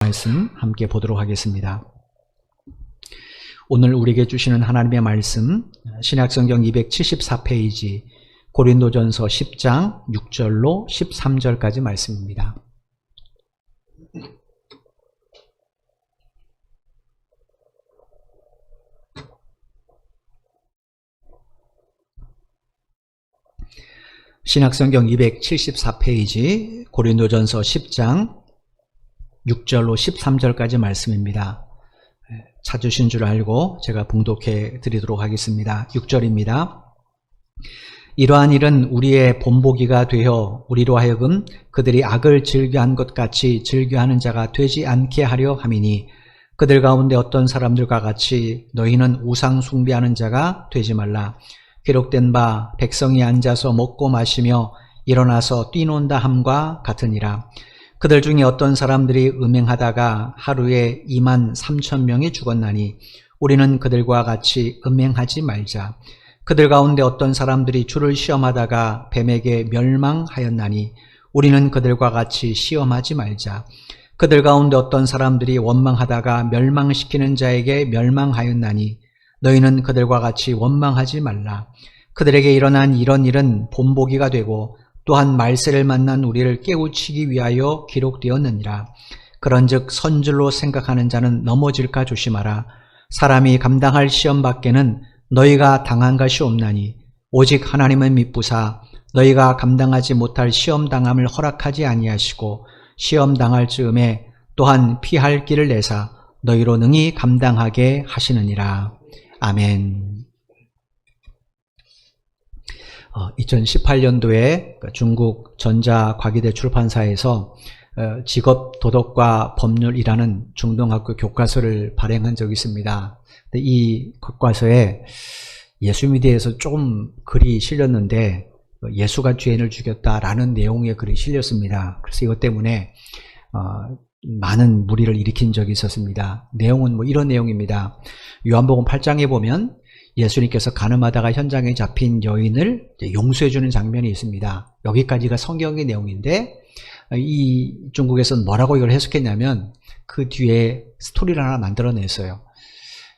말씀 함께 보도록 하겠습니다. 오늘 우리에게 주시는 하나님의 말씀 신약성경 274페이지 고린도전서 10장 6절로 13절까지 말씀입니다. 신약성경 274페이지 고린도전서 10장 6절로 13절까지 말씀입니다. 찾으신 줄 알고 제가 봉독해 드리도록 하겠습니다. 6절입니다. 이러한 일은 우리의 본보기가 되어 우리로 하여금 그들이 악을 즐겨한 것 같이 즐겨하는 자가 되지 않게 하려 함이니 그들 가운데 어떤 사람들과 같이 너희는 우상 숭배하는 자가 되지 말라. 기록된 바 백성이 앉아서 먹고 마시며 일어나서 뛰논다 함과 같으니라. 그들 중에 어떤 사람들이 음행하다가 하루에 23,000명이 죽었나니 우리는 그들과 같이 음행하지 말자. 그들 가운데 어떤 사람들이 주를 시험하다가 뱀에게 멸망하였나니 우리는 그들과 같이 시험하지 말자. 그들 가운데 어떤 사람들이 원망하다가 멸망시키는 자에게 멸망하였나니 너희는 그들과 같이 원망하지 말라. 그들에게 일어난 이런 일은 본보기가 되고 또한 말세를 만난 우리를 깨우치기 위하여 기록되었느니라. 그런즉 선줄로 생각하는 자는 넘어질까 조심하라. 사람이 감당할 시험 밖에는 너희가 당한 것이 없나니 오직 하나님은 미쁘사 너희가 감당하지 못할 시험 당함을 허락하지 아니하시고 시험 당할 즈음에 또한 피할 길을 내사 너희로 능히 감당하게 하시느니라. 아멘. 2018년도에 중국 전자과기대 출판사에서 직업도덕과 법률이라는 중등학교 교과서를 발행한 적이 있습니다. 이 교과서에 예수님에 대해서 조금 글이 실렸는데 예수가 죄인을 죽였다라는 내용의 글이 실렸습니다. 그래서 이것 때문에 많은 물의를 일으킨 적이 있었습니다. 내용은 이런 내용입니다. 요한복음 8장에 보면 예수님께서 간음하다가 현장에 잡힌 여인을 용서해 주는 장면이 있습니다. 여기까지가 성경의 내용인데 이 중국에서는 뭐라고 이걸 해석했냐면 그 뒤에 스토리를 하나 만들어냈어요.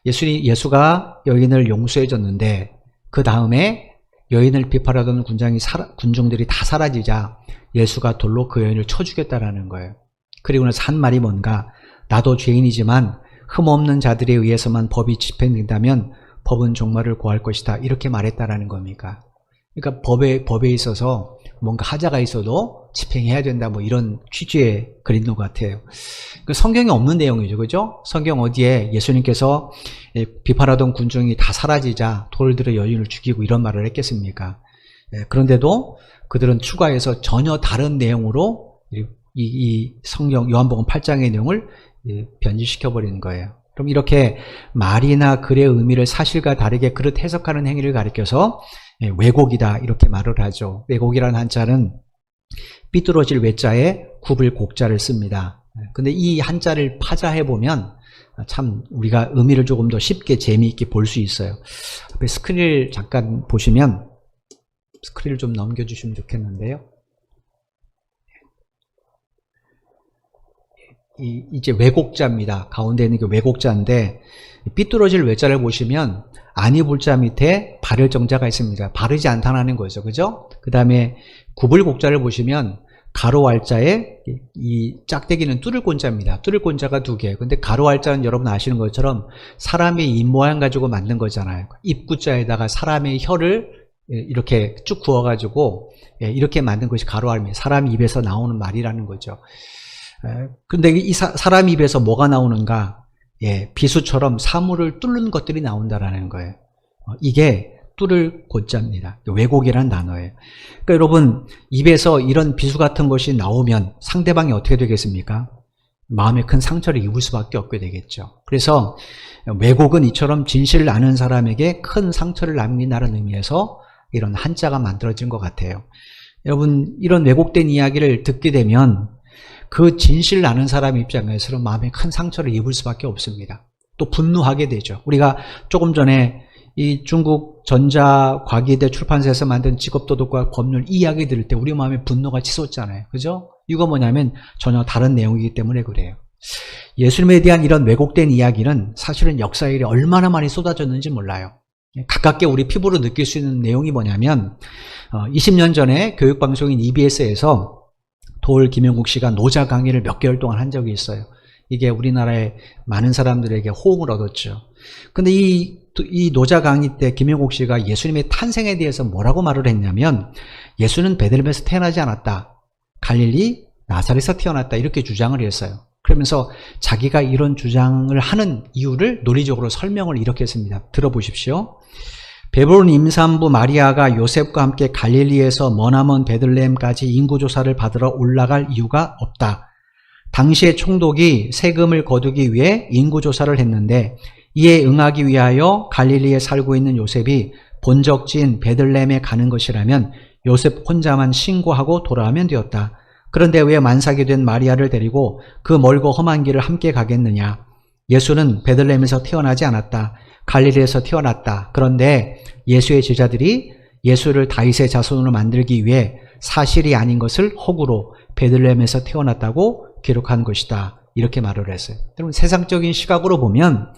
예수가 여인을 용서해 줬는데 그 다음에 여인을 비판하던 군중들이 다 사라지자 예수가 돌로 그 여인을 쳐 죽였다라는 거예요. 그리고 나서 한 말이 뭔가 나도 죄인이지만 흠없는 자들에 의해서만 법이 집행된다면 법은 종말을 고할 것이다 이렇게 말했다라는 겁니까? 그러니까 법에 있어서 뭔가 하자가 있어도 집행해야 된다 이런 취지의 글인 것 같아요. 성경에 없는 내용이죠, 그죠? 성경 어디에 예수님께서 비판하던 군중이 다 사라지자 돌을 들어 여인을 죽이고 이런 말을 했겠습니까? 그런데도 그들은 추가해서 전혀 다른 내용으로 이 성경 요한복음 8장의 내용을 변질시켜버리는 거예요. 그럼 이렇게 말이나 글의 의미를 사실과 다르게 그릇 해석하는 행위를 가리켜서 왜곡이다 이렇게 말을 하죠. 왜곡이라는 한자는 삐뚤어질 외자에 굽을 곡자를 씁니다. 근데 이 한자를 파자해보면 참 우리가 의미를 조금 더 쉽게 재미있게 볼 수 있어요. 앞에 스크린을 잠깐 보시면 스크린을 좀 넘겨주시면 좋겠는데요. 이제 왜곡자입니다. 가운데 있는 게 왜곡자인데 삐뚤어질 외자를 보시면 아니 불자 밑에 바를 정자가 있습니다. 바르지 않다는 거죠. 그죠? 그 다음에 굽을 곡자를 보시면 가로 알자에 이 짝대기는 뚫을 곤자입니다. 뚫을 곤자가 두 개. 근데 가로 알자는 여러분 아시는 것처럼 사람의 입 모양 가지고 만든 거잖아요. 입구자에다가 사람의 혀를 이렇게 쭉 구워가지고 이렇게 만든 것이 가로 알입니다. 사람 입에서 나오는 말이라는 거죠. 근데 이 사람 입에서 뭐가 나오는가? 비수처럼 사물을 뚫는 것들이 나온다라는 거예요. 이게 뚫을 고자입니다. 왜곡이라는 단어예요. 그러니까 여러분 입에서 이런 비수 같은 것이 나오면 상대방이 어떻게 되겠습니까? 마음에 큰 상처를 입을 수밖에 없게 되겠죠. 그래서 왜곡은 이처럼 진실을 아는 사람에게 큰 상처를 남긴다는 의미에서 이런 한자가 만들어진 것 같아요. 여러분 이런 왜곡된 이야기를 듣게 되면 그 진실을 아는 사람 입장에서는 마음에 큰 상처를 입을 수밖에 없습니다. 또 분노하게 되죠. 우리가 조금 전에 이 중국 전자과기대 출판사에서 만든 직업도덕과 법률 이야기 들을 때 우리 마음에 분노가 치솟잖아요. 그죠? 이거 뭐냐면 전혀 다른 내용이기 때문에 그래요. 예수님에 대한 이런 왜곡된 이야기는 사실은 역사에 얼마나 많이 쏟아졌는지 몰라요. 가깝게 우리 피부로 느낄 수 있는 내용이 뭐냐면 20년 전에 교육방송인 EBS에서 도올 김영국 씨가 노자 강의를 몇 개월 동안 한 적이 있어요. 이게 우리나라의 많은 사람들에게 호응을 얻었죠. 근데 이 노자 강의 때 김영국 씨가 예수님의 탄생에 대해서 뭐라고 말을 했냐면 예수는 베들레헴에서 태어나지 않았다. 갈릴리 나사렛에서 태어났다. 이렇게 주장을 했어요. 그러면서 자기가 이런 주장을 하는 이유를 논리적으로 설명을 이렇게 했습니다. 들어보십시오. 베드로는 임산부 마리아가 요셉과 함께 갈릴리에서 머나먼 베들레헴까지 인구조사를 받으러 올라갈 이유가 없다. 당시의 총독이 세금을 거두기 위해 인구조사를 했는데 이에 응하기 위하여 갈릴리에 살고 있는 요셉이 본적지인 베들레헴에 가는 것이라면 요셉 혼자만 신고하고 돌아오면 되었다. 그런데 왜 만삭이 된 마리아를 데리고 그 멀고 험한 길을 함께 가겠느냐? 예수는 베들레헴에서 태어나지 않았다. 갈릴리에서 태어났다. 그런데 예수의 제자들이 예수를 다윗의 자손으로 만들기 위해 사실이 아닌 것을 허구로 베들레헴에서 태어났다고 기록한 것이다. 이렇게 말을 했어요. 여러분, 세상적인 시각으로 보면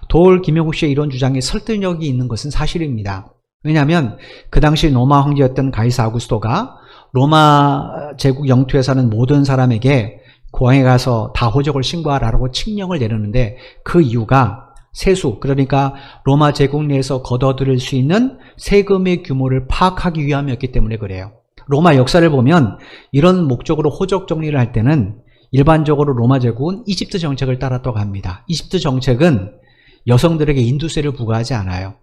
도올 김영국 씨의 이런 주장에 설득력이 있는 것은 사실입니다. 왜냐하면 그 당시 로마 황제였던 가이사 아구스토가 로마 제국 영토에 사는 모든 사람에게 고향에 가서 다호적을 신고하라고 칙령을 내렸는데 그 이유가 세수, 그러니까 로마 제국 내에서 걷어들일 수 있는 세금의 규모를 파악하기 위함이었기 때문에 그래요. 로마 역사를 보면 이런 목적으로 호적 정리를 할 때는 일반적으로 로마 제국은 이집트 정책을 따랐다고 합니다. 이집트 정책은 여성들에게 인두세를 부과하지 않아요.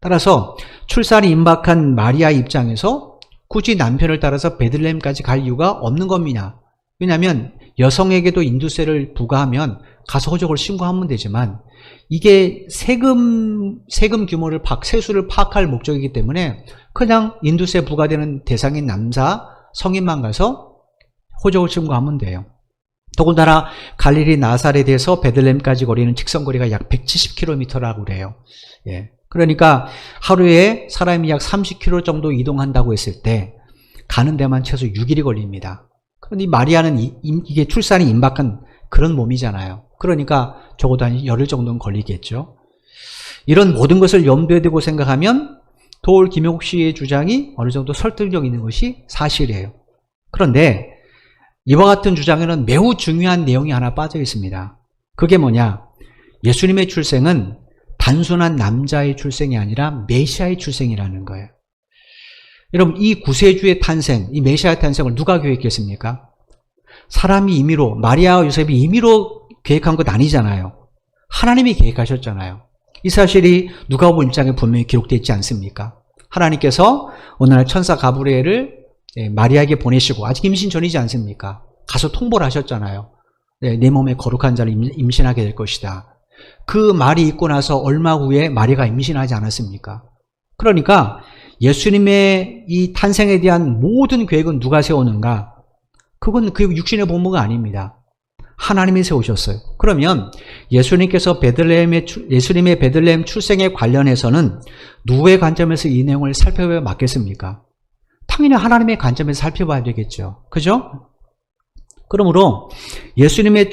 따라서 출산이 임박한 마리아 입장에서 굳이 남편을 따라서 베들레헴까지 갈 이유가 없는 겁니다. 왜냐하면 여성에게도 인두세를 부과하면 가서 호적을 신고하면 되지만 이게 세금 규모를 세수를 파악할 목적이기 때문에 그냥 인두세 부과되는 대상인 남자 성인만 가서 호적을 신고하면 돼요. 더군다나 갈릴리 나사렛에서 베들레헴까지 거리는 직선거리가 약 170km라고 그래요. 예. 그러니까 하루에 사람이 약 30km 정도 이동한다고 했을 때 가는 데만 최소 6일이 걸립니다. 그런데 마리아는 이게 출산이 임박한 그런 몸이잖아요. 그러니까 적어도 한 열흘 정도는 걸리겠죠. 이런 모든 것을 염두에 두고 생각하면 도올 김영국 씨의 주장이 어느 정도 설득력 있는 것이 사실이에요. 그런데 이와 같은 주장에는 매우 중요한 내용이 하나 빠져 있습니다. 그게 뭐냐? 예수님의 출생은 단순한 남자의 출생이 아니라 메시아의 출생이라는 거예요. 여러분, 이 구세주의 탄생, 이 메시아의 탄생을 누가 계획했습니까? 사람이 임의로, 마리아와 요셉이 임의로 계획한 것 아니잖아요. 하나님이 계획하셨잖아요. 이 사실이 누가복음 1장에 분명히 기록되어 있지 않습니까? 하나님께서 어느 날 천사 가브리엘을 마리아에게 보내시고 아직 임신 전이지 않습니까? 가서 통보를 하셨잖아요. 내 몸에 거룩한 자를 임신하게 될 것이다. 그 말이 있고 나서 얼마 후에 마리아가 임신하지 않았습니까? 그러니까 예수님의 이 탄생에 대한 모든 계획은 누가 세우는가? 그건 그 육신의 본무가 아닙니다. 하나님이 세우셨어요. 그러면 예수님의 베들레헴 출생에 관련해서는 누구의 관점에서 이 내용을 살펴봐야 맞겠습니까? 당연히 하나님의 관점에서 살펴봐야 되겠죠. 그죠? 그러므로 예수님의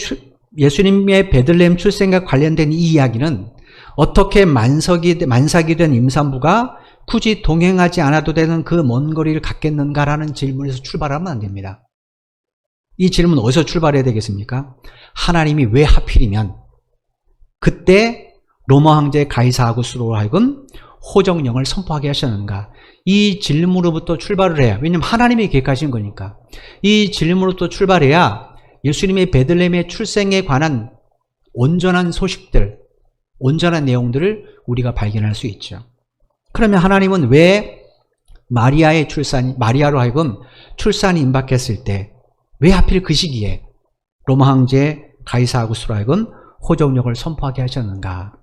베들레헴 출생과 관련된 이 이야기는 어떻게 만삭이 된 임산부가 굳이 동행하지 않아도 되는 그 먼 거리를 갔겠는가라는 질문에서 출발하면 안 됩니다. 이 질문 어디서 출발해야 되겠습니까? 하나님이 왜 하필이면 그때 로마 황제 가이사 아구스토로 하여금 호정령을 선포하게 하셨는가? 이 질문으로부터 출발을 해야, 왜냐하면 하나님이 계획하신 거니까. 이 질문으로부터 출발해야 예수님의 베들레헴의 출생에 관한 온전한 소식들, 온전한 내용들을 우리가 발견할 수 있죠. 그러면 하나님은 왜 마리아로 하여금 출산이 임박했을 때 왜 하필 그 시기에 로마 황제 가이사 아구스토로 하여금 호정령을 선포하게 하셨는가?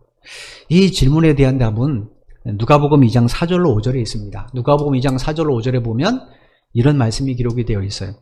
이 질문에 대한 답은 누가복음 2장 4절로 5절에 있습니다. 누가복음 2장 4절로 5절에 보면 이런 말씀이 기록이 되어 있어요.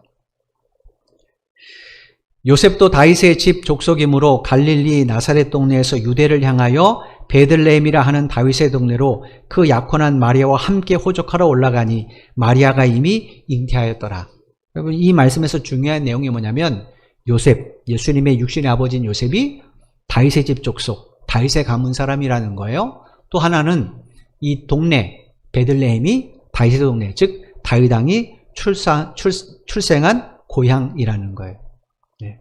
요셉도 다윗의 집 족속이므로 갈릴리 나사렛 동네에서 유대를 향하여 베들레헴이라 하는 다윗의 동네로 그 약혼한 마리아와 함께 호적하러 올라가니 마리아가 이미 잉태하였더라. 여러분, 이 말씀에서 중요한 내용이 뭐냐면 요셉, 예수님의 육신의 아버지인 요셉이 다윗의 집 족속, 다윗의 가문 사람이라는 거예요. 또 하나는 이 동네, 베들레헴이 다윗의 동네, 즉 다윗 왕이 출생한 고향이라는 거예요. 네.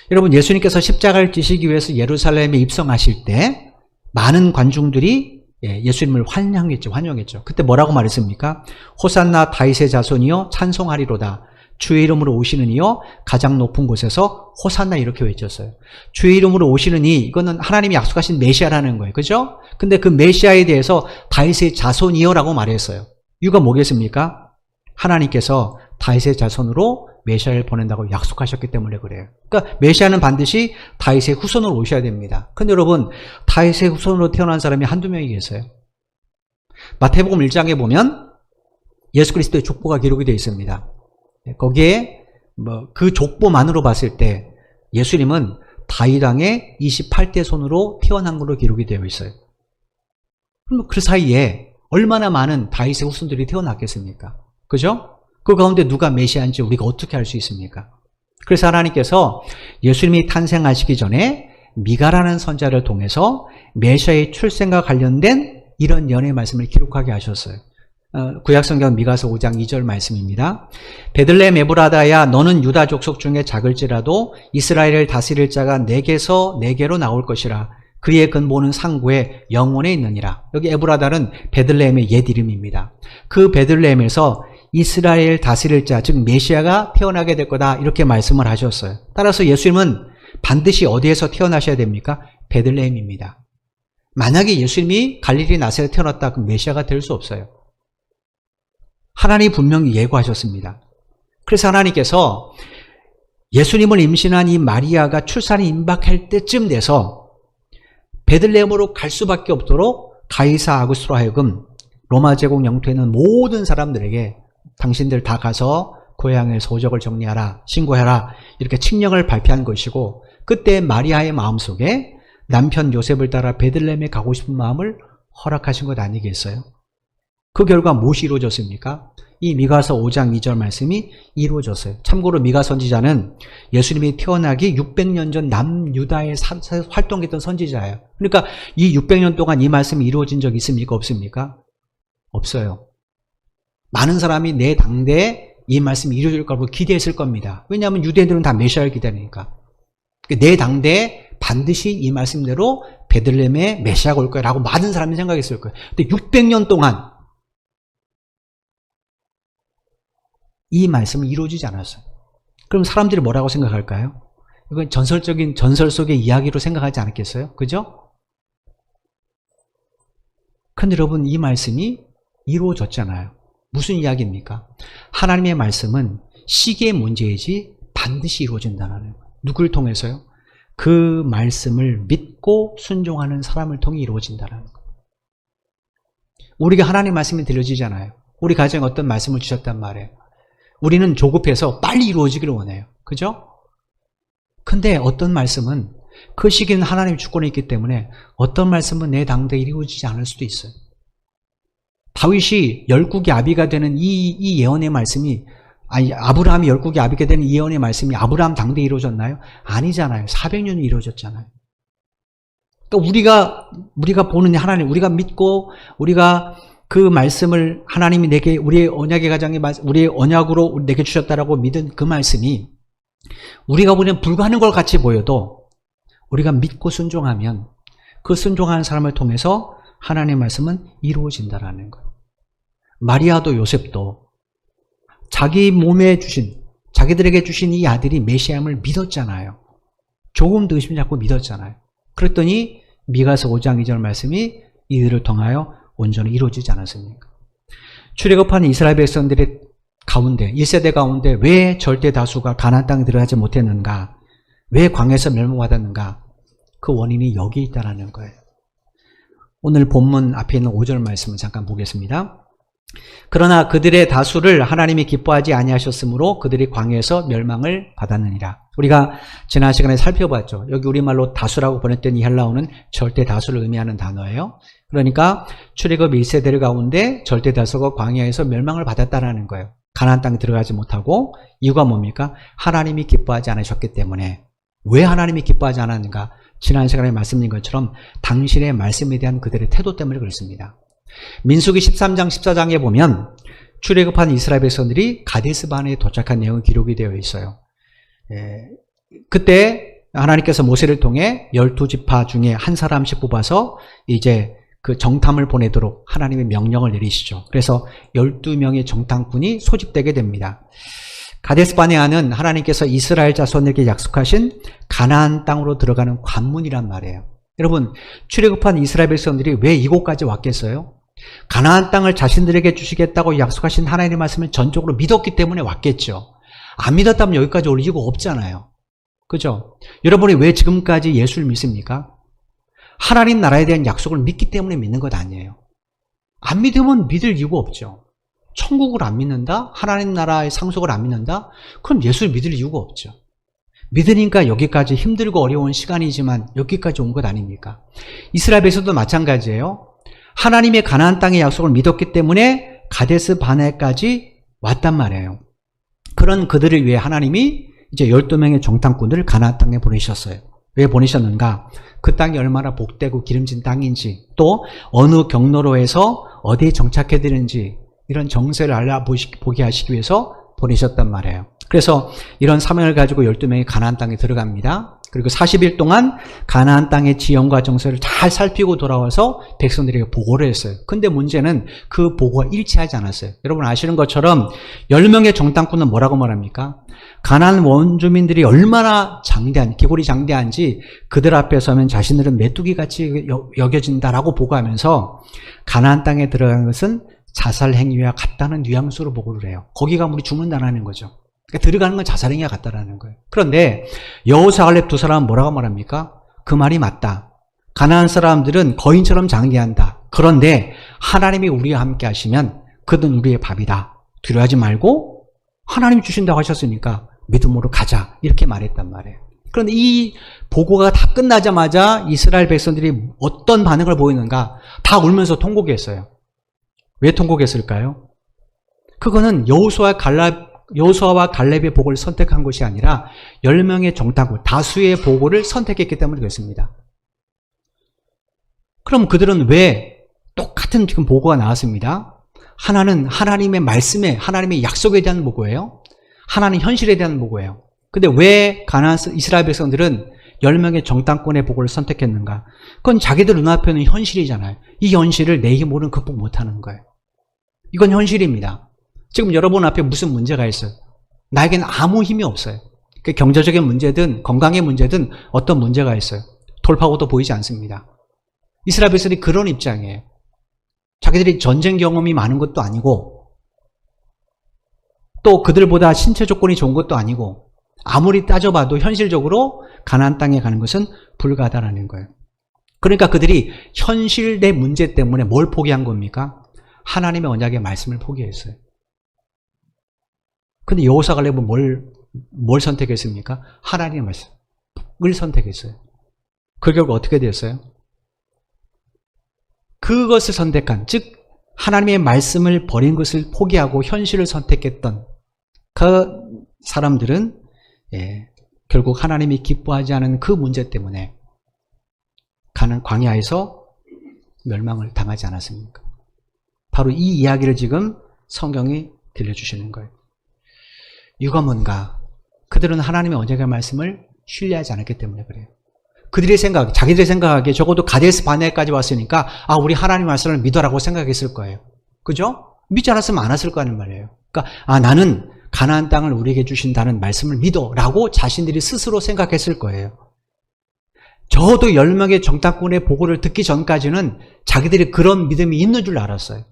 여러분, 예수님께서 십자가를 지시기 위해서 예루살렘에 입성하실 때 많은 관중들이 예수님을 환영했죠. 그때 뭐라고 말했습니까? 호산나 다윗의 자손이여 찬송하리로다. 주의 이름으로 오시는 이여 가장 높은 곳에서 호산나 이렇게 외쳤어요. 주의 이름으로 오시는 이, 이거는 하나님이 약속하신 메시아라는 거예요. 그죠? 근데 그 메시아에 대해서 다윗의 자손이여라고 말했어요. 이유가 뭐겠습니까? 하나님께서 다윗의 자손으로 메시아를 보낸다고 약속하셨기 때문에 그래요. 그러니까 메시아는 반드시 다윗의 후손으로 오셔야 됩니다. 근데 여러분, 다윗의 후손으로 태어난 사람이 한두 명이 계세요. 마태복음 1장에 보면 예수 그리스도의 족보가 기록이 되어 있습니다. 거기에 그 족보만으로 봤을 때 예수님은 다윗 왕의 28대 손으로 태어난 걸로 기록이 되어 있어요. 그럼 그 사이에 얼마나 많은 다윗의 후손들이 태어났겠습니까? 그죠? 그 가운데 누가 메시아인지 우리가 어떻게 알 수 있습니까? 그래서 하나님께서 예수님이 탄생하시기 전에 미가라는 선자를 통해서 메시아의 출생과 관련된 이런 연의 말씀을 기록하게 하셨어요. 구약성경 미가서 5장 2절 말씀입니다. 베들레헴 에브라다야 너는 유다 족속 중에 작을지라도 이스라엘을 다스릴 자가 내게서 내게로 나올 것이라. 그의 근본은 상고에 영원에 있느니라. 여기 에브라다는 베들레헴의 옛 이름입니다. 그 베들레헴에서 이스라엘 다스릴 자, 즉 메시아가 태어나게 될 거다 이렇게 말씀을 하셨어요. 따라서 예수님은 반드시 어디에서 태어나셔야 됩니까? 베들레헴입니다. 만약에 예수님이 갈릴리 나사렛에 태어났다 그럼 메시아가 될 수 없어요. 하나님이 분명히 예고하셨습니다. 그래서 하나님께서 예수님을 임신한 이 마리아가 출산이 임박할 때쯤 돼서 베들레헴으로 갈 수밖에 없도록 가이사 아구스로 하여금 로마 제국 영토에 있는 모든 사람들에게 당신들 다 가서 고향의 소적을 정리하라, 신고해라 이렇게 칙령을 발표한 것이고, 그때 마리아의 마음속에 남편 요셉을 따라 베들레헴에 가고 싶은 마음을 허락하신 것 아니겠어요? 그 결과 무엇이 이루어졌습니까? 이 미가서 5장 2절 말씀이 이루어졌어요. 참고로 미가 선지자는 예수님이 태어나기 600년 전 남유다에 활동했던 선지자예요. 그러니까 이 600년 동안 이 말씀이 이루어진 적이 있습니까? 없습니까? 없어요. 많은 사람이 내 당대에 이 말씀이 이루어질 거라고 기대했을 겁니다. 왜냐하면 유대인들은 다 메시아를 기다리니까. 내 당대에 반드시 이 말씀대로 베들레헴에 메시아가 올 거라고 많은 사람이 생각했을 거예요. 근데 600년 동안 이 말씀은 이루어지지 않았어요. 그럼 사람들이 뭐라고 생각할까요? 이건 전설 속의 이야기로 생각하지 않았겠어요? 그죠? 근데 여러분, 이 말씀이 이루어졌잖아요. 무슨 이야기입니까? 하나님의 말씀은 시기의 문제이지 반드시 이루어진다는 거예요. 누굴 통해서요? 그 말씀을 믿고 순종하는 사람을 통해 이루어진다는 거예요. 우리가 하나님의 말씀이 들려지잖아요. 우리 가정에 어떤 말씀을 주셨단 말이에요. 우리는 조급해서 빨리 이루어지기를 원해요. 그죠? 근데 어떤 말씀은 그 시기는 하나님의 주권에 있기 때문에 어떤 말씀은 내 당대에 이루어지지 않을 수도 있어요. 다윗이 열국의 아비가 되는 이 예언의 말씀이, 아브라함이 열국의 아비가 되는 이 예언의 말씀이 아브라함 당대에 이루어졌나요? 아니잖아요. 400년이 이루어졌잖아요. 그러니까 우리가 보는 하나님, 우리가 믿고 우리가 그 말씀을 하나님이 내게 우리의 언약의 가장의 우리의 언약으로 내게 주셨다라고 믿은 그 말씀이 우리가 보는 불가능한 것 같이 보여도 우리가 믿고 순종하면 그 순종하는 사람을 통해서 하나님의 말씀은 이루어진다라는 거예요. 마리아도 요셉도 자기 몸에 주신, 자기들에게 주신 이 아들이 메시아임을 믿었잖아요. 조금도 의심지 않고 믿었잖아요. 그랬더니 미가서 5장 2절 말씀이 이들을 통하여 온전히 이루어지지 않았습니까? 출애굽한 이스라엘 백성들의 가운데, 1세대 가운데 왜 절대 다수가 가나안 땅에 들어가지 못했는가? 왜 광야에서 멸망받았는가? 그 원인이 여기 있다는 거예요. 오늘 본문 앞에 있는 5절 말씀을 잠깐 보겠습니다. 그러나 그들의 다수를 하나님이 기뻐하지 아니하셨으므로 그들이 광야에서 멸망을 받았느니라. 우리가 지난 시간에 살펴봤죠. 여기 우리말로 다수라고 번역된 이 헬라어는 절대 다수를 의미하는 단어예요. 그러니까 출애굽 1세대 가운데 절대 다수가 광야에서 멸망을 받았다라는 거예요. 가나안 땅에 들어가지 못하고 이유가 뭡니까? 하나님이 기뻐하지 않으셨기 때문에. 왜 하나님이 기뻐하지 않았는가? 지난 시간에 말씀드린 것처럼 당신의 말씀에 대한 그들의 태도 때문에 그렇습니다. 민수기 13장 14장에 보면 출애굽한 이스라엘 백성들이 가데스 바네에 도착한 내용이 기록이 되어 있어요. 그때 하나님께서 모세를 통해 12지파 중에 한 사람씩 뽑아서 이제 그 정탐을 보내도록 하나님의 명령을 내리시죠. 그래서 12명의 정탐꾼이 소집되게 됩니다. 가데스 바네아는 하나님께서 이스라엘 자손에게 약속하신 가나안 땅으로 들어가는 관문이란 말이에요. 여러분, 출애굽한 이스라엘 백성들이 왜 이곳까지 왔겠어요? 가나안 땅을 자신들에게 주시겠다고 약속하신 하나님의 말씀을 전적으로 믿었기 때문에 왔겠죠. 안 믿었다면 여기까지 올 이유가 없잖아요. 그죠? 여러분이 왜 지금까지 예수를 믿습니까? 하나님 나라에 대한 약속을 믿기 때문에 믿는 것 아니에요. 안 믿으면 믿을 이유가 없죠. 천국을 안 믿는다? 하나님 나라의 상속을 안 믿는다? 그럼 예수를 믿을 이유가 없죠. 믿으니까 여기까지 힘들고 어려운 시간이지만 여기까지 온 것 아닙니까? 이스라엘에서도 마찬가지예요. 하나님의 가나안 땅의 약속을 믿었기 때문에 가데스 바네까지 왔단 말이에요. 그런 그들을 위해 하나님이 이제 12명의 정탐꾼들을 가나안 땅에 보내셨어요. 왜 보내셨는가? 그 땅이 얼마나 복되고 기름진 땅인지, 또 어느 경로로해서 어디에 정착해야 되는지 이런 정세를 알아보게 하시기 위해서 보내셨단 말이에요. 그래서 이런 사명을 가지고 12명이 가나안 땅에 들어갑니다. 그리고 40일 동안 가나안 땅의 지형과 정세를 잘 살피고 돌아와서 백성들에게 보고를 했어요. 근데 문제는 그 보고가 일치하지 않았어요. 여러분 아시는 것처럼 10명의 정탐꾼은 뭐라고 말합니까? 가나안 원주민들이 얼마나 기골이 장대한지 그들 앞에 서면 자신들은 메뚜기같이 여겨진다라고 보고하면서 가나안 땅에 들어간 것은 자살 행위와 같다는 뉘앙스로 보고를 해요. 거기 가면 우리 죽는다는 거죠. 그러니까 들어가는 건 자살행위가 같다라는 거예요. 그런데 여호수아 갈렙 두 사람은 뭐라고 말합니까? 그 말이 맞다. 가나안 사람들은 거인처럼 장대한다. 그런데 하나님이 우리와 함께 하시면 그들은 우리의 밥이다. 두려워하지 말고 하나님이 주신다고 하셨으니까 믿음으로 가자. 이렇게 말했단 말이에요. 그런데 이 보고가 다 끝나자마자 이스라엘 백성들이 어떤 반응을 보이는가? 다 울면서 통곡했어요. 왜 통곡했을까요? 그거는 여호수아와 갈렙의 보고를 선택한 것이 아니라 10명의 정탐꾼, 다수의 보고를 선택했기 때문에 그렇습니다. 그럼 그들은 왜 똑같은 지금 보고가 나왔습니다. 하나는 하나님의 말씀에, 하나님의 약속에 대한 보고예요. 하나는 현실에 대한 보고예요. 근데 왜 이스라엘 백성들은 10명의 정탐꾼의 보고를 선택했는가? 그건 자기들 눈앞에 있는 현실이잖아요. 이 현실을 내 힘으로는 극복 못하는 거예요. 이건 현실입니다. 지금 여러분 앞에 무슨 문제가 있어요? 나에게는 아무 힘이 없어요. 경제적인 문제든 건강의 문제든 어떤 문제가 있어요. 돌파구도 보이지 않습니다. 이스라엘 백성이 그런 입장이에요. 자기들이 전쟁 경험이 많은 것도 아니고 또 그들보다 신체 조건이 좋은 것도 아니고 아무리 따져봐도 현실적으로 가나안 땅에 가는 것은 불가하다라는 거예요. 그러니까 그들이 현실의 문제 때문에 뭘 포기한 겁니까? 하나님의 언약의 말씀을 포기했어요. 근데 여호수아 갈렙은 뭘 선택했습니까? 하나님의 말씀을 선택했어요. 그 결과 어떻게 됐어요? 그것을 선택한, 즉 하나님의 말씀을 버린 것을 포기하고 현실을 선택했던 그 사람들은 결국 하나님이 기뻐하지 않은 그 문제 때문에 가는 광야에서 멸망을 당하지 않았습니까? 바로 이 이야기를 지금 성경이 들려주시는 거예요. 이유가 뭔가? 그들은 하나님의 언약의 말씀을 신뢰하지 않았기 때문에 그래요. 그들의 생각, 자기들의 생각하기에 적어도 가데스 바네까지 왔으니까 우리 하나님의 말씀을 믿어라고 생각했을 거예요. 그죠? 믿지 않았으면 안 왔을 거라는 말이에요. 그러니까 나는 가나안 땅을 우리에게 주신다는 말씀을 믿어라고 자신들이 스스로 생각했을 거예요. 적어도 10명의 정탐꾼의 보고를 듣기 전까지는 자기들이 그런 믿음이 있는 줄 알았어요.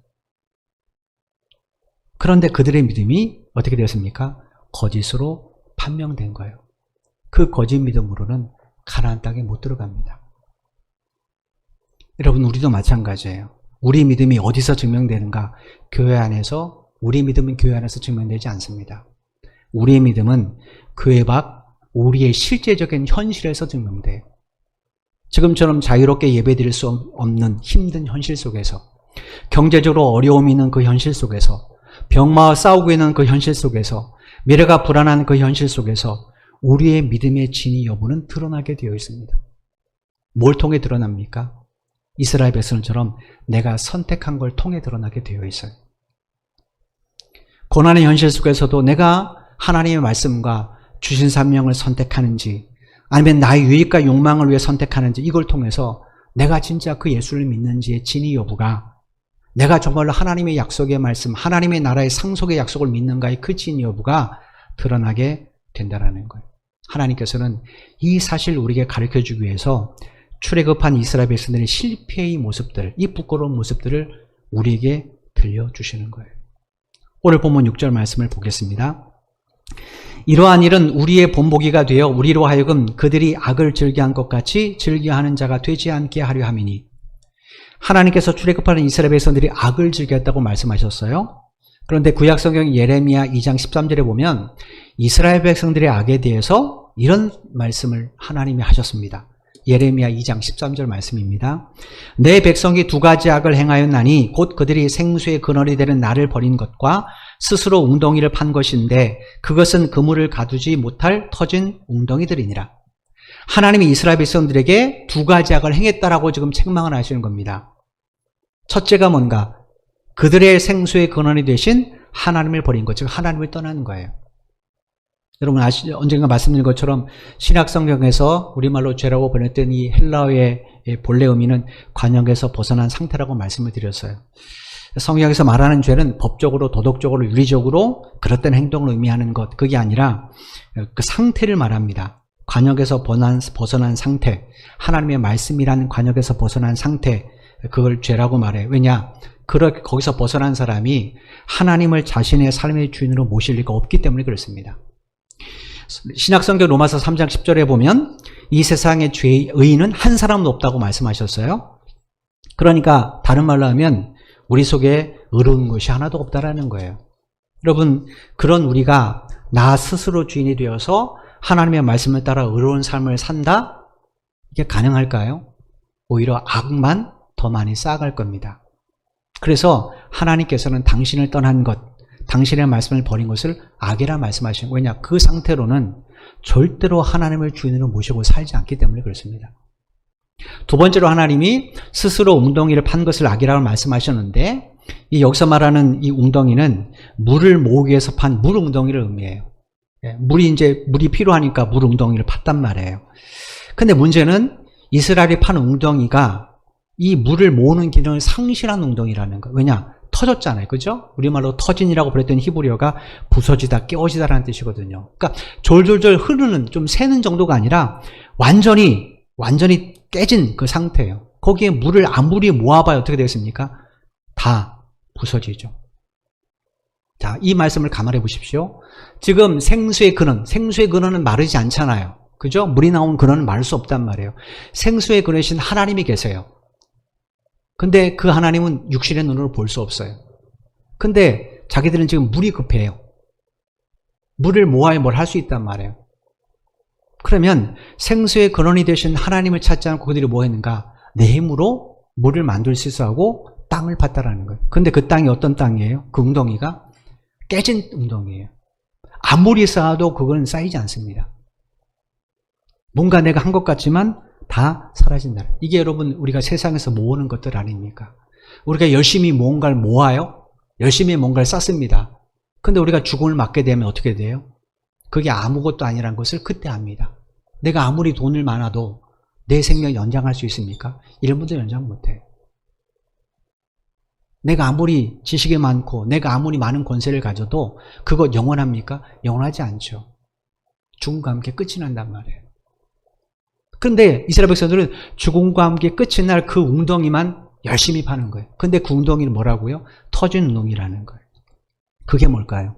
그런데 그들의 믿음이 어떻게 되었습니까? 거짓으로 판명된 거예요. 그 거짓 믿음으로는 가나안 땅에 못 들어갑니다. 여러분, 우리도 마찬가지예요. 우리 믿음이 어디서 증명되는가? 교회 안에서. 우리 믿음은 교회 안에서 증명되지 않습니다. 우리의 믿음은 교회 밖 우리의 실제적인 현실에서 증명돼요. 지금처럼 자유롭게 예배드릴 수 없는 힘든 현실 속에서, 경제적으로 어려움이 있는 그 현실 속에서, 병마와 싸우고 있는 그 현실 속에서, 미래가 불안한 그 현실 속에서 우리의 믿음의 진위 여부는 드러나게 되어 있습니다. 뭘 통해 드러납니까? 이스라엘 백성처럼 내가 선택한 걸 통해 드러나게 되어 있어요. 고난의 현실 속에서도 내가 하나님의 말씀과 주신 사명을 선택하는지, 아니면 나의 유익과 욕망을 위해 선택하는지, 이걸 통해서 내가 진짜 그 예수를 믿는지의 진위 여부가, 내가 정말로 하나님의 약속의 말씀, 하나님의 나라의 상속의 약속을 믿는가의 그 진위 여부가 드러나게 된다는 거예요. 하나님께서는 이 사실을 우리에게 가르쳐주기 위해서 출애굽한 이스라엘 백성들의 실패의 모습들, 이 부끄러운 모습들을 우리에게 들려주시는 거예요. 오늘 본문 6절 말씀을 보겠습니다. 이러한 일은 우리의 본보기가 되어 우리로 하여금 그들이 악을 즐겨한 것 같이 즐겨하는 자가 되지 않게 하려 함이니, 하나님께서 출애굽하는 이스라엘 백성들이 악을 즐겼다고 말씀하셨어요. 그런데 구약성경 예레미야 2장 13절에 보면 이스라엘 백성들의 악에 대해서 이런 말씀을 하나님이 하셨습니다. 예레미야 2장 13절 말씀입니다. 내 백성이 두 가지 악을 행하였나니 곧 그들이 생수의 근원이 되는 나를 버린 것과 스스로 웅덩이를 판 것인데 그것은 그물을 가두지 못할 터진 웅덩이들이니라. 하나님이 이스라엘 백성들에게 두 가지 악을 행했다라고 지금 책망을 하시는 겁니다. 첫째가 뭔가? 그들의 생수의 근원이 되신 하나님을 버린 것, 즉 하나님을 떠나는 거예요. 여러분 언젠가 말씀드린 것처럼 신약성경에서 우리말로 죄라고 번역된 이 헬라어의 본래 의미는 관역에서 벗어난 상태라고 말씀을 드렸어요. 성경에서 말하는 죄는 법적으로, 도덕적으로, 윤리적으로 그릇된 행동을 의미하는 것, 그게 아니라 그 상태를 말합니다. 관역에서 벗어난 상태, 하나님의 말씀이라는 관역에서 벗어난 상태, 그걸 죄라고 말해요. 왜냐? 거기서 벗어난 사람이 하나님을 자신의 삶의 주인으로 모실 리가 없기 때문에 그렇습니다. 신약성경 로마서 3장 10절에 보면 이 세상의 죄의 의인은 한 사람도 없다고 말씀하셨어요. 그러니까 다른 말로 하면 우리 속에 의로운 것이 하나도 없다라는 거예요. 여러분, 그런 우리가 나 스스로 주인이 되어서 하나님의 말씀을 따라 의로운 삶을 산다? 이게 가능할까요? 오히려 악만 더 많이 쌓아갈 겁니다. 그래서 하나님께서는 당신을 떠난 것, 당신의 말씀을 버린 것을 악이라 말씀하시는 거예요. 왜냐? 그 상태로는 절대로 하나님을 주인으로 모시고 살지 않기 때문에 그렇습니다. 두 번째로 하나님이 스스로 웅덩이를 판 것을 악이라고 말씀하셨는데, 이 여기서 말하는 이 웅덩이는 물을 모으기 위해서 판 물 웅덩이를 의미해요. 물이 필요하니까 물 웅덩이를 팠단 말이에요. 근데 문제는 이스라엘이 판 웅덩이가 이 물을 모으는 기능을 상실한 웅덩이라는 거예요. 왜냐? 터졌잖아요. 그죠? 우리말로 터진이라고 그랬던 히브리어가 부서지다, 깨어지다라는 뜻이거든요. 그러니까 졸졸졸 흐르는, 좀 새는 정도가 아니라 완전히 깨진 그 상태예요. 거기에 물을 아무리 모아봐야 어떻게 되겠습니까? 다 부서지죠. 자, 이 말씀을 감안해 보십시오. 지금 생수의 근원은 마르지 않잖아요. 그죠? 물이 나온 근원은 마를 수 없단 말이에요. 생수의 근원이신 하나님이 계세요. 근데 그 하나님은 육신의 눈으로 볼 수 없어요. 근데 자기들은 지금 물이 급해요. 물을 모아야 뭘 할 수 있단 말이에요. 그러면 생수의 근원이 되신 하나님을 찾지 않고 그들이 뭐 했는가? 내 힘으로 물을 만들 수 있어 하고 땅을 팠다라는 거예요. 근데 그 땅이 어떤 땅이에요? 그 웅덩이가 깨진 웅덩이에요. 아무리 쌓아도 그건 쌓이지 않습니다. 뭔가 내가 한 것 같지만 다 사라진다. 이게 여러분 우리가 세상에서 모으는 것들 아닙니까? 우리가 열심히 뭔가를 모아요. 열심히 뭔가를 쌓습니다. 근데 우리가 죽음을 맞게 되면 어떻게 돼요? 그게 아무것도 아니라는 것을 그때 압니다. 내가 아무리 돈을 많아도 내 생명 연장할 수 있습니까? 1분도 연장 못해요. 내가 아무리 지식이 많고 내가 아무리 많은 권세를 가져도 그거 영원합니까? 영원하지 않죠. 죽음과 함께 끝이 난단 말이에요. 그런데 이스라엘 백성들은 죽음과 함께 끝이 날 그 웅덩이만 열심히 파는 거예요. 근데 그 웅덩이는 뭐라고요? 터진 웅덩이라는 거예요. 그게 뭘까요?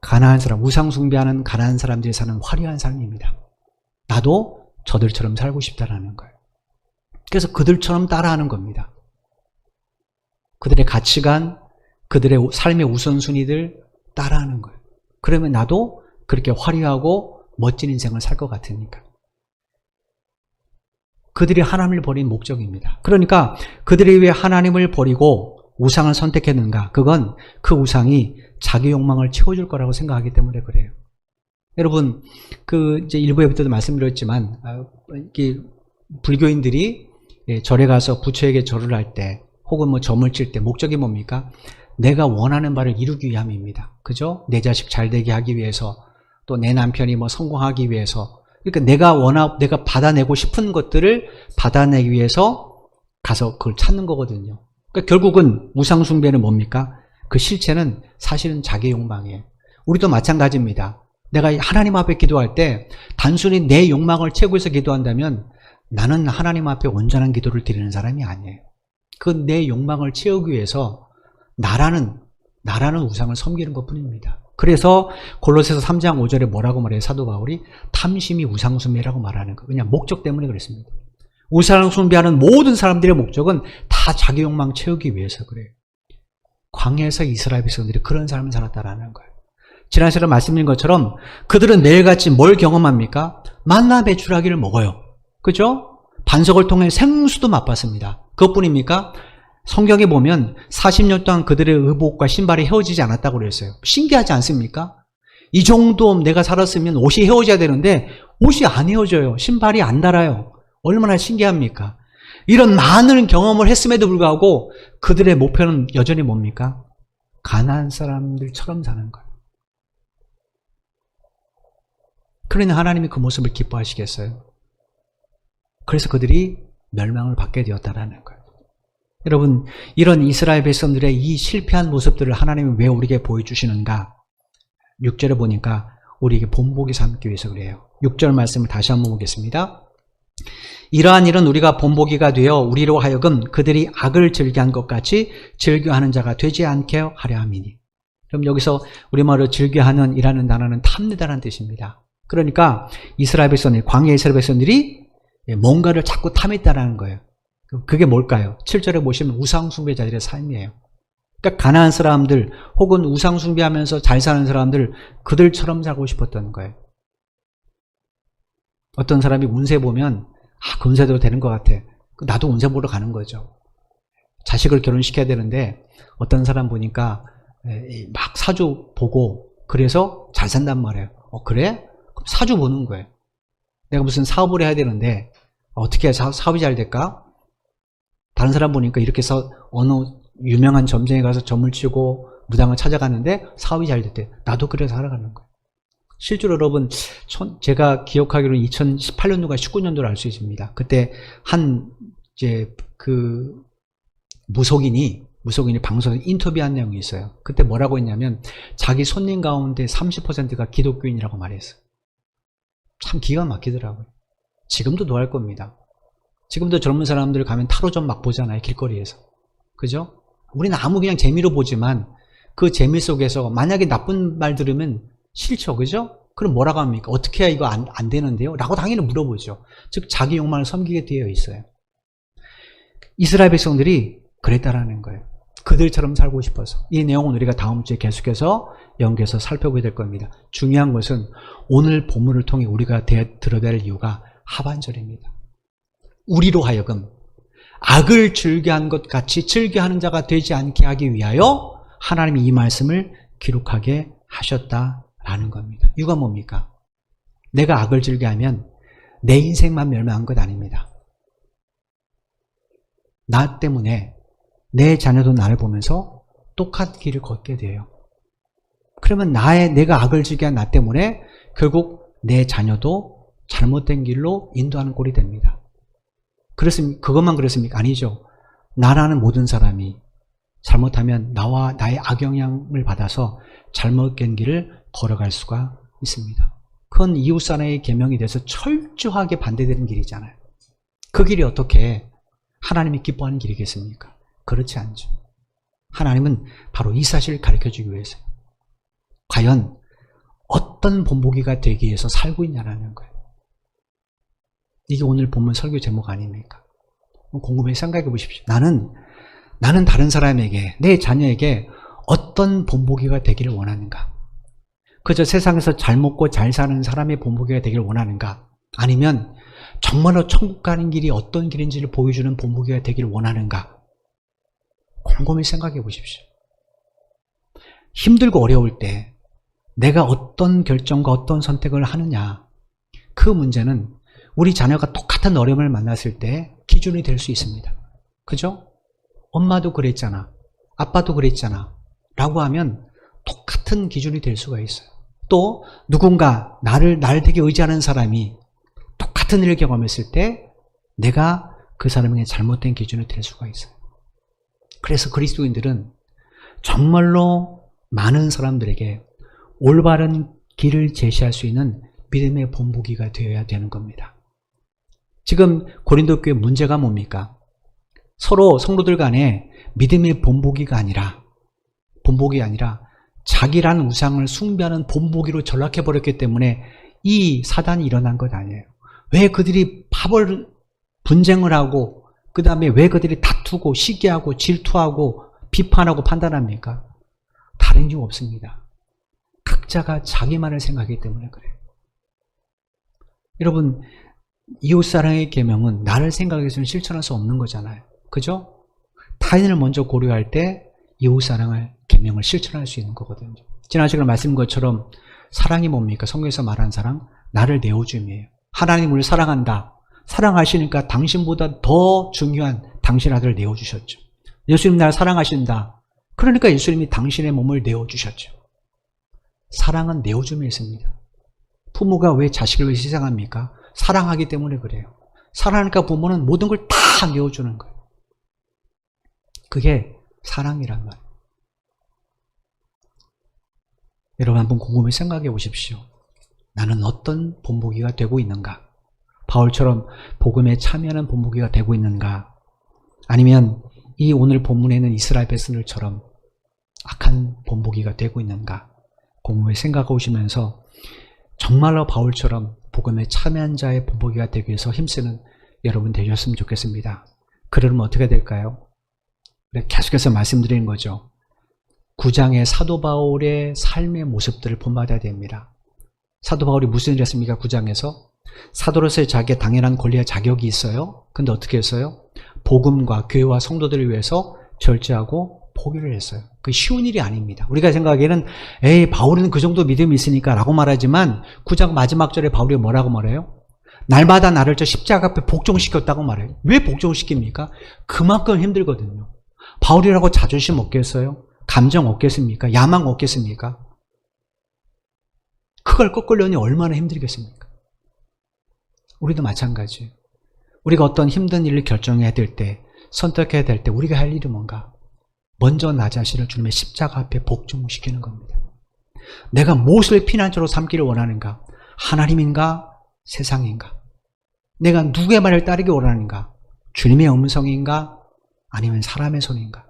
가난한 사람, 우상 숭배하는 가난한 사람들이 사는 화려한 삶입니다. 나도 저들처럼 살고 싶다라는 거예요. 그래서 그들처럼 따라하는 겁니다. 그들의 가치관, 그들의 삶의 우선순위들 따라하는 거예요. 그러면 나도 그렇게 화려하고 멋진 인생을 살 것 같으니까. 그들이 하나님을 버린 목적입니다. 그러니까 그들이 왜 하나님을 버리고 우상을 선택했는가? 그건 그 우상이 자기 욕망을 채워줄 거라고 생각하기 때문에 그래요. 여러분, 이제 일부 때도 말씀드렸지만, 이게 불교인들이 절에 가서 부처에게 절을 할 때, 혹은 뭐 점을 칠 때, 목적이 뭡니까? 내가 원하는 바를 이루기 위함입니다. 그죠? 내 자식 잘 되게 하기 위해서, 또 내 남편이 뭐 성공하기 위해서, 그러니까 내가 받아내고 싶은 것들을 받아내기 위해서 가서 그걸 찾는 거거든요. 그러니까 결국은 우상숭배는 뭡니까? 그 실체는 사실은 자기 욕망이에요. 우리도 마찬가지입니다. 내가 하나님 앞에 기도할 때 단순히 내 욕망을 채우기 위해서 기도한다면 나는 하나님 앞에 온전한 기도를 드리는 사람이 아니에요. 그 내 욕망을 채우기 위해서 나라는 우상을 섬기는 것뿐입니다. 그래서 골로새서 3장 5절에 뭐라고 말해요? 사도 바울이 탐심이 우상숭배라고 말하는 거예요. 그냥 목적 때문에 그랬습니다. 우상을 숭배하는 모든 사람들의 목적은 다 자기 욕망 채우기 위해서 그래요. 광야에서 이스라엘 백성들이 그런 삶을 살았다라는 거예요. 지난 시간에 말씀드린 것처럼 그들은 매일같이 뭘 경험합니까? 만나 배추라기를 먹어요. 그죠? 반석을 통해 생수도 맛봤습니다. 그것뿐입니까? 성경에 보면 40년 동안 그들의 의복과 신발이 헤어지지 않았다고 그랬어요. 신기하지 않습니까? 이 정도 내가 살았으면 옷이 헤어져야 되는데 옷이 안 헤어져요. 신발이 안 닳아요. 얼마나 신기합니까? 이런 많은 경험을 했음에도 불구하고 그들의 목표는 여전히 뭡니까? 가나안 사람들처럼 사는 거예요. 그러니 하나님이 그 모습을 기뻐하시겠어요? 그래서 그들이 멸망을 받게 되었다라는 거예요. 여러분, 이런 이스라엘 백성들의 이 실패한 모습들을 하나님이 왜 우리에게 보여주시는가? 6절에 보니까 우리에게 본보기 삼기 위해서 그래요. 6절 말씀을 다시 한번 보겠습니다. 이러한 일은 우리가 본보기가 되어 우리로 하여금 그들이 악을 즐겨한 것 같이 즐겨하는 자가 되지 않게 하려 함이니. 그럼 여기서 우리말로 즐겨하는 이라는 단어는 탐내다라는 뜻입니다. 그러니까 이스라엘 백성들, 광야 이스라엘 백성들이 뭔가를 자꾸 탐했다라는 거예요. 그게 뭘까요? 7절에 보시면 우상숭배자들의 삶이에요. 그러니까 가난한 사람들 혹은 우상숭배하면서 잘 사는 사람들, 그들처럼 살고 싶었던 거예요. 어떤 사람이 운세 보면 그 운세대로 되는 것 같아. 나도 운세 보러 가는 거죠. 자식을 결혼시켜야 되는데 어떤 사람 보니까 막 사주 보고 그래서 잘 산단 말이에요. 그래? 그럼 사주 보는 거예요. 내가 무슨 사업을 해야 되는데 어떻게 해야 사업이 잘 될까? 다른 사람 보니까 이렇게 해서 어느 유명한 점쟁이 가서 점을 치고 무당을 찾아갔는데 사업이 잘 됐대. 나도 그래서 살아가는 거예요. 실제로 여러분, 제가 기억하기로는 2018년도가 19년도를 알 수 있습니다. 그때 무속인이 방송에 인터뷰한 내용이 있어요. 그때 뭐라고 했냐면 자기 손님 가운데 30%가 기독교인이라고 말했어요. 참 기가 막히더라고요. 지금도 노할 겁니다. 지금도 젊은 사람들 가면 타로점 막 보잖아요. 길거리에서. 그죠? 우리는 아무 그냥 재미로 보지만 그 재미 속에서 만약에 나쁜 말 들으면 싫죠. 그죠? 그럼 뭐라고 합니까? 어떻게 해야 이거 안 되는데요? 라고 당연히 물어보죠. 즉 자기 욕망을 섬기게 되어 있어요. 이스라엘 백성들이 그랬다라는 거예요. 그들처럼 살고 싶어서. 이 내용은 우리가 다음 주에 계속해서 연계해서 살펴보게 될 겁니다. 중요한 것은 오늘 본문을 통해 우리가 들어야 될 이유가 하반절입니다. 우리로 하여금 악을 즐겨한 것 같이 즐겨하는 자가 되지 않게 하기 위하여 하나님이 이 말씀을 기록하게 하셨다라는 겁니다. 이유가 뭡니까? 내가 악을 즐겨하면 내 인생만 멸망한 것 아닙니다. 나 때문에 내 자녀도 나를 보면서 똑같은 길을 걷게 돼요. 그러면 내가 악을 즐겨한 나 때문에 결국 내 자녀도 잘못된 길로 인도하는 꼴이 됩니다. 그것만 그렇습니까? 아니죠. 나라는 모든 사람이 잘못하면 나와 나의 악영향을 받아서 잘못된 길을 걸어갈 수가 있습니다. 그건 이웃사랑의 계명에 대해서 철저하게 반대되는 길이잖아요. 그 길이 어떻게 하나님이 기뻐하는 길이겠습니까? 그렇지 않죠. 하나님은 바로 이 사실을 가르쳐주기 위해서요. 과연 어떤 본보기가 되기 위해서 살고 있냐는 거예요. 이게 오늘 본문 설교 제목 아닙니까? 곰곰이 생각해 보십시오. 나는 다른 사람에게, 내 자녀에게 어떤 본보기가 되기를 원하는가? 그저 세상에서 잘 먹고 잘 사는 사람의 본보기가 되기를 원하는가? 아니면 정말로 천국 가는 길이 어떤 길인지를 보여주는 본보기가 되기를 원하는가? 곰곰이 생각해 보십시오. 힘들고 어려울 때 내가 어떤 결정과 어떤 선택을 하느냐, 그 문제는 우리 자녀가 똑같은 어려움을 만났을 때 기준이 될 수 있습니다. 그죠? 엄마도 그랬잖아, 아빠도 그랬잖아 라고 하면 똑같은 기준이 될 수가 있어요. 또 누군가 날 되게 의지하는 사람이 똑같은 일을 경험했을 때 내가 그 사람에게 잘못된 기준이 될 수가 있어요. 그래서 그리스도인들은 정말로 많은 사람들에게 올바른 길을 제시할 수 있는 믿음의 본보기가 되어야 되는 겁니다. 지금 고린도 교회 문제가 뭡니까? 서로 성도들 간에 믿음의 본보기가 아니라 자기란 우상을 숭배하는 본보기로 전락해버렸기 때문에 이 사단이 일어난 것 아니에요. 왜 그들이 분쟁을 하고 그 다음에 왜 그들이 다투고 시기하고 질투하고 비판하고 판단합니까? 다른 이유 없습니다. 각자가 자기만을 생각하기 때문에 그래요. 여러분, 이웃사랑의 계명은 나를 생각해서는 실천할 수 없는 거잖아요. 그죠? 타인을 먼저 고려할 때 이웃사랑을 계명을 실천할 수 있는 거거든요. 지난 시간에 말씀드린 것처럼 사랑이 뭡니까? 성경에서 말하는 사랑, 나를 내어줌이에요. 하나님을 사랑한다. 사랑하시니까 당신보다 더 중요한 당신 아들을 내어주셨죠. 예수님 나를 사랑하신다. 그러니까 예수님이 당신의 몸을 내어주셨죠. 사랑은 내어줌이 있습니다. 부모가 왜 자식을 위해 희생합니까? 사랑하기 때문에 그래요. 사랑하니까 부모는 모든 걸 다 내어주는 거예요. 그게 사랑이란 말이에요. 여러분 한번 곰곰이 생각해 보십시오. 나는 어떤 본보기가 되고 있는가? 바울처럼 복음에 참여하는 본보기가 되고 있는가? 아니면 이 오늘 본문에 있는 이스라엘 백성들처럼 악한 본보기가 되고 있는가? 곰곰이 생각해 오시면서 정말로 바울처럼 복음에 참여한 자의 본보기가 되기 위해서 힘쓰는 여러분 되셨으면 좋겠습니다. 그러면 어떻게 될까요? 계속해서 말씀드리는 거죠. 9장의 사도 바울의 삶의 모습들을 본받아야 됩니다. 사도 바울이 무슨 일을 했습니까? 9장에서 사도로서의 자기의 당연한 권리와 자격이 있어요. 근데 어떻게 했어요? 복음과 교회와 성도들을 위해서 절제하고 포기를 했어요. 그 쉬운 일이 아닙니다. 우리가 생각하기에는 에이 바울은 그 정도 믿음이 있으니까 라고 말하지만 9장 마지막 절에 바울이 뭐라고 말해요? 날마다 나를 저 십자가 앞에 복종시켰다고 말해요. 왜 복종시킵니까? 그만큼 힘들거든요. 바울이라고 자존심 없겠어요? 감정 없겠습니까? 야망 없겠습니까? 그걸 꺾으려니 얼마나 힘들겠습니까? 우리도 마찬가지예요. 우리가 어떤 힘든 일을 결정해야 될 때, 선택해야 될 때 우리가 할 일이 뭔가? 먼저 나 자신을 주님의 십자가 앞에 복종시키는 겁니다. 내가 무엇을 피난처로 삼기를 원하는가? 하나님인가? 세상인가? 내가 누구의 말을 따르기 원하는가? 주님의 음성인가? 아니면 사람의 손인가?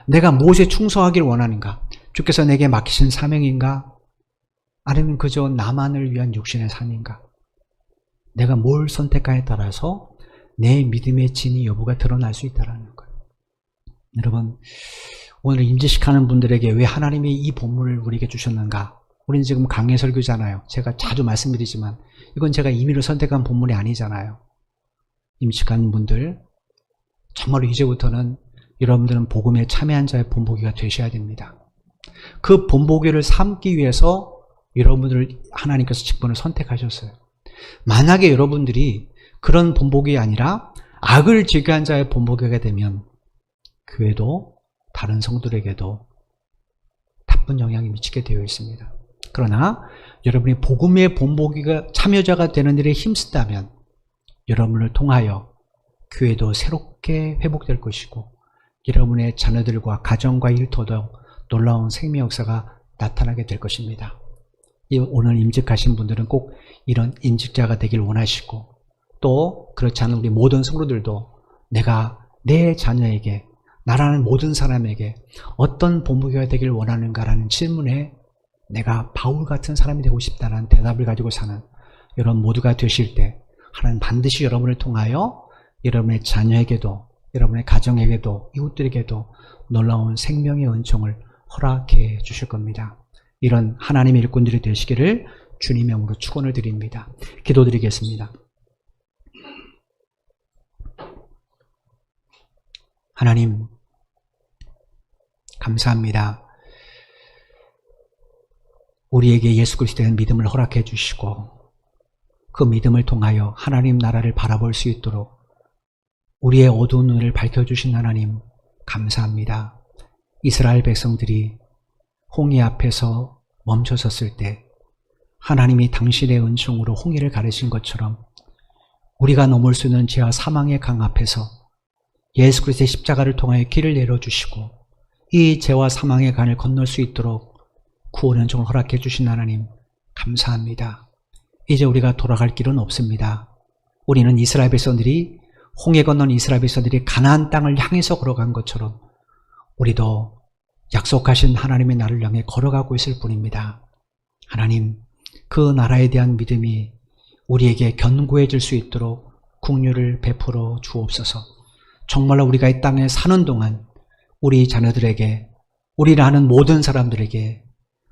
내가 무엇에 충성하기를 원하는가? 주께서 내게 맡기신 사명인가? 아니면 그저 나만을 위한 육신의 삶인가? 내가 뭘 선택하에 따라서 내 믿음의 진위 여부가 드러날 수 있다는 거예요. 여러분, 오늘 임재식 하는 분들에게 왜 하나님이 이 본문을 우리에게 주셨는가? 우리는 지금 강해 설교잖아요. 제가 자주 말씀드리지만 이건 제가 임의로 선택한 본문이 아니잖아요. 임직하는 분들, 정말로 이제부터는 여러분들은 복음에 참여한 자의 본보기가 되셔야 됩니다. 그 본보기를 삼기 위해서 여러분들을 하나님께서 직분을 선택하셨어요. 만약에 여러분들이 그런 본보기 아니라 악을 즐겨한 자의 본보기가 되면 교회도 다른 성도들에게도 나쁜 영향이 미치게 되어 있습니다. 그러나 여러분이 복음의 본보기가 참여자가 되는 일에 힘쓴다면 여러분을 통하여 교회도 새롭게 회복될 것이고 여러분의 자녀들과 가정과 일터도 놀라운 생명 역사가 나타나게 될 것입니다. 오늘 임직하신 분들은 꼭 이런 임직자가 되길 원하시고 또 그렇지 않은 우리 모든 성도들도 내가 내 자녀에게 나라는 모든 사람에게 어떤 본보기가 되길 원하는가라는 질문에 내가 바울 같은 사람이 되고 싶다는 대답을 가지고 사는 여러분 모두가 되실 때 하나님 반드시 여러분을 통하여 여러분의 자녀에게도 여러분의 가정에게도 이웃들에게도 놀라운 생명의 은총을 허락해 주실 겁니다. 이런 하나님의 일꾼들이 되시기를 주님의 이름으로 축원을 드립니다. 기도드리겠습니다. 하나님, 감사합니다. 우리에게 예수 그리스도에 대한 믿음을 허락해 주시고 그 믿음을 통하여 하나님 나라를 바라볼 수 있도록 우리의 어두운 눈을 밝혀주신 하나님 감사합니다. 이스라엘 백성들이 홍해 앞에서 멈춰섰을 때 하나님이 당신의 은총으로 홍해를 가르신 것처럼 우리가 넘을 수 있는 죄와 사망의 강 앞에서 예수 그리스도의 십자가를 통하여 길을 내려주시고 이 죄와 사망의 강을 건널 수 있도록 구원 은총을 허락해 주신 하나님 감사합니다. 이제 우리가 돌아갈 길은 없습니다. 우리는 이스라엘 백성들이 홍해 건넌 이스라엘 백성들이 가나안 땅을 향해서 걸어간 것처럼 우리도 약속하신 하나님의 나라를 향해 걸어가고 있을 뿐입니다. 하나님, 그 나라에 대한 믿음이 우리에게 견고해질 수 있도록 긍휼을 베풀어 주옵소서. 정말로 우리가 이 땅에 사는 동안 우리 자녀들에게, 우리를 아는 모든 사람들에게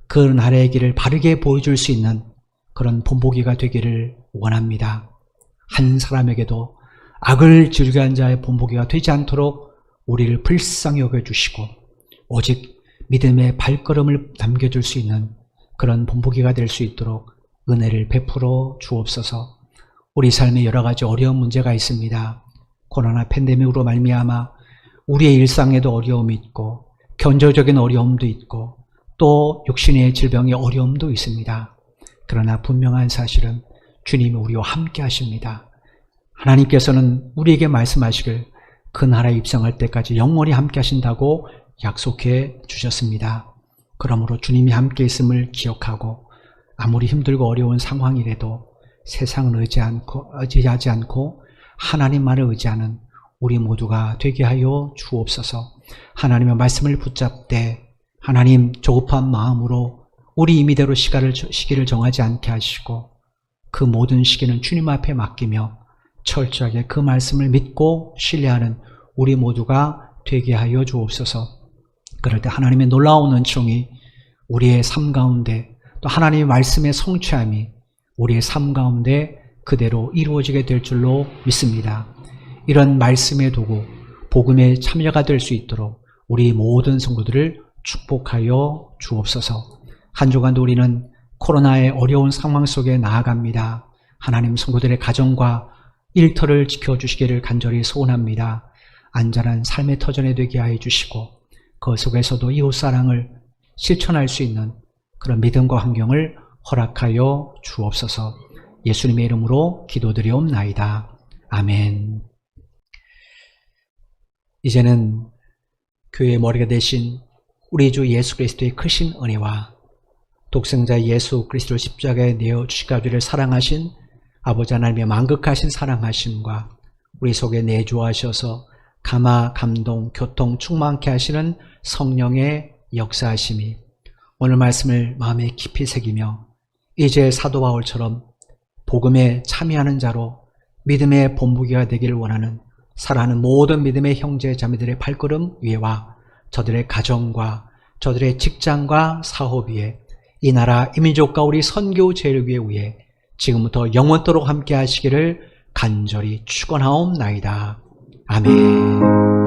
그 나라의 길을 바르게 보여줄 수 있는 그런 본보기가 되기를 원합니다. 한 사람에게도 악을 즐겨한 자의 본보기가 되지 않도록 우리를 불쌍히 여겨주시고 오직 믿음의 발걸음을 남겨줄 수 있는 그런 본보기가 될 수 있도록 은혜를 베풀어 주옵소서. 우리 삶에 여러 가지 어려운 문제가 있습니다. 코로나 팬데믹으로 말미암아 우리의 일상에도 어려움이 있고 경제적인 어려움도 있고 또 육신의 질병의 어려움도 있습니다. 그러나 분명한 사실은 주님이 우리와 함께 하십니다. 하나님께서는 우리에게 말씀하시길 그 나라에 입성할 때까지 영원히 함께 하신다고 약속해 주셨습니다. 그러므로 주님이 함께 있음을 기억하고 아무리 힘들고 어려운 상황이라도 세상을 의지하지 않고 하나님만을 의지하는 우리 모두가 되게 하여 주옵소서. 하나님의 말씀을 붙잡되 하나님 조급한 마음으로 우리 임의대로 시기를 정하지 않게 하시고 그 모든 시기는 주님 앞에 맡기며 철저하게 그 말씀을 믿고 신뢰하는 우리 모두가 되게 하여 주옵소서. 그럴 때 하나님의 놀라운 은총이 우리의 삶 가운데 또 하나님의 말씀의 성취함이 우리의 삶 가운데 그대로 이루어지게 될 줄로 믿습니다. 이런 말씀의 도구, 복음의 참여가 될 수 있도록 우리 모든 성도들을 축복하여 주옵소서. 한 주간도 우리는 코로나의 어려운 상황 속에 나아갑니다. 하나님 성도들의 가정과 일터를 지켜주시기를 간절히 소원합니다. 안전한 삶의 터전이 되게 하여 주시고 그 속에서도 이웃사랑을 실천할 수 있는 그런 믿음과 환경을 허락하여 주옵소서. 예수님의 이름으로 기도드리옵나이다. 아멘. 이제는 교회의 머리가 되신 우리 주 예수 그리스도의 크신 은혜와 독생자 예수 그리스도를 십자가에 내어 주시기를 사랑하신 아버지 하나님의 만극하신 사랑하심과 우리 속에 내주하셔서 감화, 감동, 교통 충만케 하시는 성령의 역사하심이 오늘 말씀을 마음에 깊이 새기며 이제 사도 바울처럼 복음에 참여하는 자로 믿음의 본보기가 되기를 원하는 사랑하는 모든 믿음의 형제 자매들의 발걸음 위에와 저들의 가정과 저들의 직장과 사업 위에 이 나라 이민족과 우리 선교 제일교회 위에 지금부터 영원토록 함께 하시기를 간절히 축원하옵나이다. 아멘.